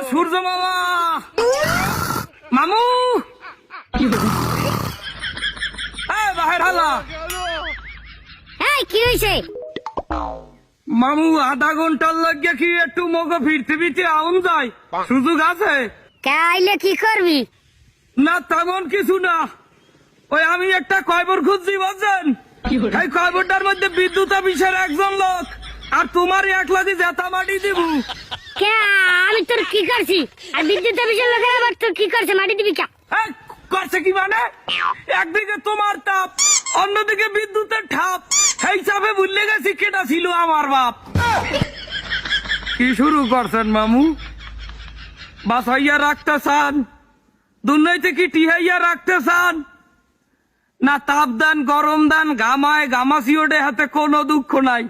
সূর্য মামা, মামু বাহির হালা। কি হয়েছে? মামু আধা ঘন্টার লাগিয়ে কি একটু মগো ফিরতে ফিরতে আউন যায়, সুযোগ আছে? আইলে কি করবি? না তেমন কিছু না, ওই আমি একটা কয়বর খুঁজছি বুঝছেন, এই কয়বরটার মধ্যে বিদ্যুৎ অফিসের একজন লোক আর তোমার এক লাখি জেতা মাটি দিব। আমি তোর কি করছি? আর বিদ্যুৎ অফিসের লোকের আবার তোর কি করছে? মাটি দিবি কে? করছে কি মানে, একদিকে তোমার তাপ অন্যদিকে বিদ্যুতের ঠাপ, সেই চাপে ভুলে গেছি কেটা ছিল আমার বাপ। কি শুরু করছেন মামু? বাসাইয়া রাখতে চান? দুর্নীতি কি টিহাইয়া রাখতে চান? না তাপ দান গরম দান গামায় গামাসি ওঠে হাতে কোনো দুঃখ নাই,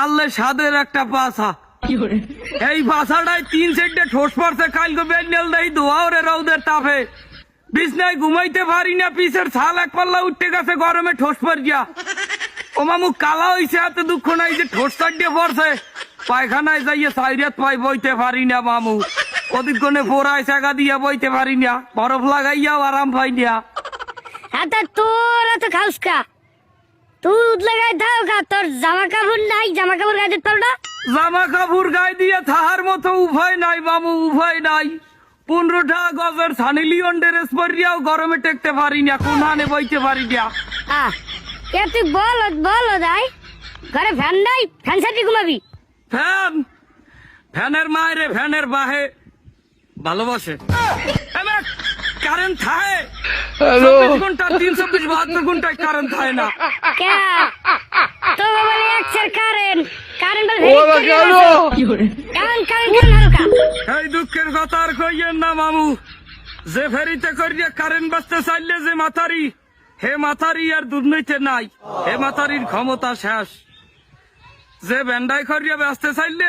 আল্লে সাদের একটা পাশা। এই পাশাটায় 3 সেটে ঠোস পড়ছে, কালকে বেন্ডেল দেই ধোয়া ওরে রৌদের তাপে বিছনায় ঘুমাইতে পারি না, পিছের ছাল এক পাল্লা উঠতে গেছে গরমে ঠোস পর গিয়া। ও মামু কালা হইছে, হাতে দুঃখ নাই যে ঠোস চাটিয়ে পড়ছে, পায়খানায় যাইয়ে সাইরাত পাই বইতে পারি না মামু, অধিকক্ষণে ফোরায় চাকা দিয়া বইতে পারি না, বরফ লাগাইয়াও আরাম পাই না। তোর এত খাউস কা? তুই লাগাই থাও কা? তোর জামা কাপড় নাই? জামা কাপড় গায়ে দিতে পারো না? জামা কাপড় গায়ে দিয়ে থাহার মতো উভয় নাই মামু, উভয় নাই। 15টা গজের সানি লিওন ড্রেস পরিয়াও গরমে টেকতে পারি না, কোনহানে বইতে পারি না। তুই বল যাই ঘরে ফ্যান নাই? ফ্যান সাথে ঘুমাবি? ফ্যানের মায়েরে ফ্যানের বাহে ভালোবাসে। কারেন্ট থাকে 24 ঘন্টা 372 ঘন্টায় কারেন্ট থাকে না। তো বলে একসের কারেন্ট এই দুঃখের কথা আর কইয়েন না মামু, যে ফেরিতে করিয়া কারেন্ট বাঁচতে চাইলে যে মাথারি, হে মাথারি আর দুর্নীতি নাই, হে মাথারির ক্ষমতা শেষ। যে বেন্ডাই করিয়া বাঁচতে চাইলে